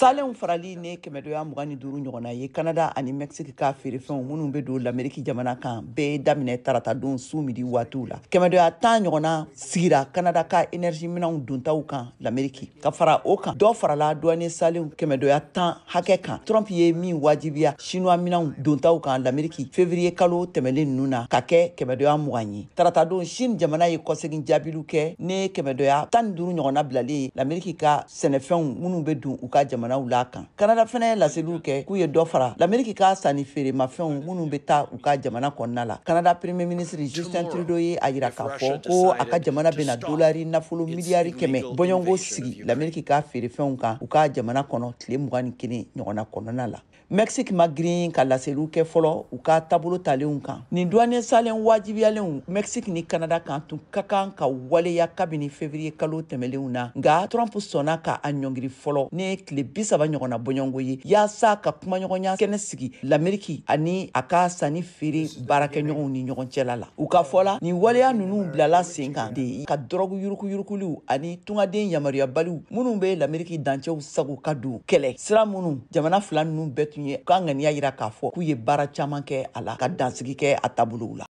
Salen farali ne kɛmɛdoya mugani duru ɲɔgɔnna ye Canada ani Mexique ka feerefɛnw minnu bɛ don l'Amérique jamana kan bɛɛ daminɛ tarata don su midi waatiw la. Kɛmɛdoya 10 ɲɔgɔnna sigira Canada ka énergie minanw dontaw kan l'Amérique. Ka fara o kan dɔ farala douane salen kɛmɛdoya 10 hakɛ kan. Trump ye min wajibiya chinois minanw dontaw kan l'Amérique février kalo tɛmɛlen ninnu na ka kɛ kɛmɛdoya 20 ye. Tarata don Chine jamana ye kɔsegin jaabilu kɛ ne kɛmɛdoya 15 ɲɔgɔnna bilalen l'Amérique ka sɛnɛfɛnw minnu bɛ don u ka jamanaw la kan. Canada fɛnɛ laseliw kɛ k'u ye dɔ fara l'Amérique ka sanni feere mafɛnw minnu bɛ taa u ka jamana kɔnɔna la. Canada Premier ministre Justin Trudeau ye a yira k'a fɔ ko a ka jamana bɛna dolari nafolo miliyari 100 bɔɲɔngo sigi l'Amérique ka feerefɛnw kan u ka jamana kɔnɔ tile 21 ɲɔgɔnna kɔnɔna la. Mexique ma girin ka laseliw kɛ fɔlɔ u ka tabolo talenw kan. Nin douane salen wajibiyalenw Mexique ni Canada kan tun ka kan ka waleya kabini février kalo tɛmɛlenw na nga Trump sɔnna ka a ɲɔngiri fɔlɔ ne tile 30 ɲɔgɔnna bɔɲɔngo ye yaasa ka kumaɲɔgɔnya kɛnɛ sigi l'Amérique ani a ka sanni feere baarakɛɲɔgɔnw ni ɲɔgɔn cɛla la. U ka fɔla nin waleya ninnu bilala sen kan de ka drogue yurukuyurukuliw ani tungaden yamaruyabaliw minnu bɛ l'Amérique dancɛw sago ka don kɛlɛ sira minnu jamana fila ninnu bɛɛ tun ye ka ŋaniya yira k'a fɔ k'u ye baara caman kɛ a la ka dansigi kɛ a taabolow la.